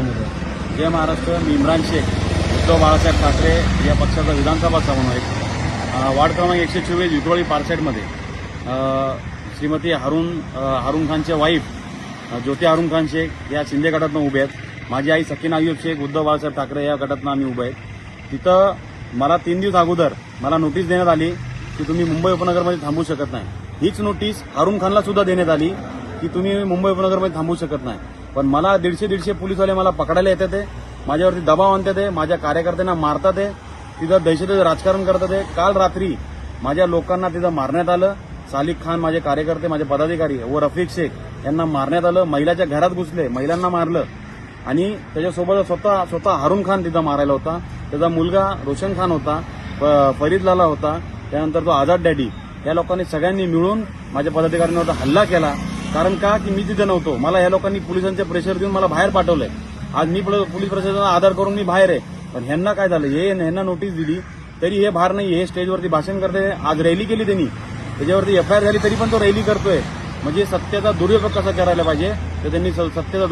जय महाराष्ट्र. मी इम्रान शेख, उद्धव बाळासाहेब ठाकरे या पक्षाचा विधानसभा समन्वयक. वार्ड क्रमांक 124 विक्रोळी पारसेटमध्ये श्रीमती हारून खानचे वाईफ ज्योती हारून खान शेख या शिंदे गटातून उभे आहेत. माझी आई सकीना अय्यूब शेख उद्धव बाळासाहेब ठाकरे या गटातून आम्ही उभे आहेत. तिथं मला 3 दिवस अगोदर मला नोटीस देण्यात आली की तुम्ही मुंबई उपनगरमध्ये थांबू शकत नाही. हीच नोटीस हारून खानला सुद्धा देण्यात आली की तुम्ही मुंबई उपनगरमध्ये थांबू शकत नाही. पण मला 150 पोलीसवाले मला पकडायला येतात, माझ्यावरती दबाव आणतात, माझ्या कार्यकर्त्यांना मारतात, तिथं दहशतीचं राजकारण करतात. काल रात्री माझ्या लोकांना तिथं मारण्यात आलं. सालिक खान माझे कार्यकर्ते, माझे पदाधिकारी व रफिक शेख यांना मारण्यात आलं. महिलाच्या घरात घुसले, महिलांना मारलं आणि त्याच्यासोबत स्वतः हारून खान तिथं मारायला होता. त्याचा मुलगा रोशन खान होता, फरीद लाला होता, त्यानंतर तो आझाद डॅडी. या लोकांनी सगळ्यांनी मिळून माझ्या पदाधिकाऱ्यांवर हल्ला केला. कारण का की मी तिथे नव्हतो. मला या लोकांनी पोलिसांचे प्रेशर देऊन मला बाहेर पाठवलंय. आज मी पोलीस प्रशासनाचा आधार करून मी बाहेर आहे. पण ह्यांना काय झालं, ह्यांना नोटीस दिली तरी हे बाहेर नाही. हे स्टेजवरती भाषण करते. आज रॅली केली त्यांनी, त्याच्यावरती एफआयआर झाली तरी पण तो रॅली करतोय. म्हणजे सत्तेचा दुरुपयोग कसा करायला पाहिजे तर त्यांनी सत्तेचा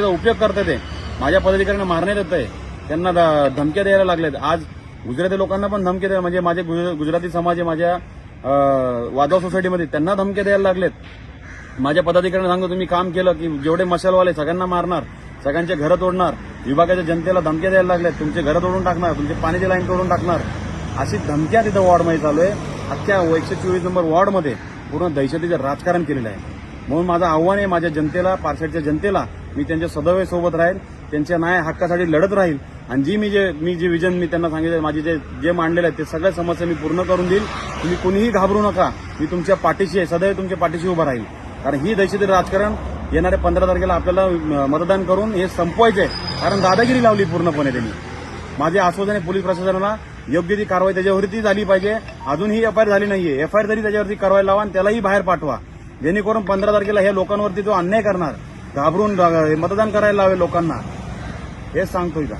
उपयोग करतात. ते माझ्या पदाधिकाऱ्यांना मारण्यात येत आहे, त्यांना धमक्या द्यायला लागल्यात. आज गुजराती लोकांना पण धमक्या द्यायला, म्हणजे माझे गुजराती समाज आहे माझ्या वादव सोसायटीमध्ये, त्यांना धमक्या द्यायला लागलेत. माझ्या पदाधिकाऱ्यांना सांगतो तुम्ही काम केलं की जेवढे मशालवाले सगळ्यांना मारणार, सगळ्यांचे घरं तोडणार, विभागाच्या जनतेला धमक्या द्यायला लागल्यात, तुमचे घरं तोडून टाकणार, तुमचे पाण्याची लाईन तोडून टाकणार, अशी धमक्या तिथं वॉर्डमध्ये चालू आहे. अख्ख्या 124 नंबर वॉर्डमध्ये पूर्ण दहशतीचं राजकारण केलेलं आहे. म्हणून माझं आव्हान आहे माझ्या जनतेला, पारसेटच्या जनतेला, मी त्यांच्या सदैव सोबत राहील, त्यांच्या न्याय हक्कासाठी लढत राहील. आणि मी जे विजन मी त्यांना सांगितलं, माझे जे मांडलेलं आहे ते सगळ्या समस्या मी पूर्ण करून देईल. तुम्ही कुणीही घाबरू नका, मी तुमच्या पाठीशी आहे, सदैव तुमच्या पाठीशी उभा राहील. कारण ही दहशती राजकारण येणाऱ्या 15 तारखेला आपल्याला मतदान करून हे संपवायचं आहे. कारण दादागिरी लावली पूर्णपणे त्यांनी. माझे आश्वासन आहे पोलीस प्रशासनाला, योग्य ती कारवाई त्याच्यावरती झाली पाहिजे. अजूनही एफआयआर झाली नाहीये, एफआयआर तरी त्याच्यावरती कारवाई लावा आणि त्यालाही बाहेर पाठवा, जेणेकरून 15 तारखेला हे लोकांवरती जो अन्याय करणार, घाबरून मतदान करायला लावेल लोकांना, हेच सांगतोय का.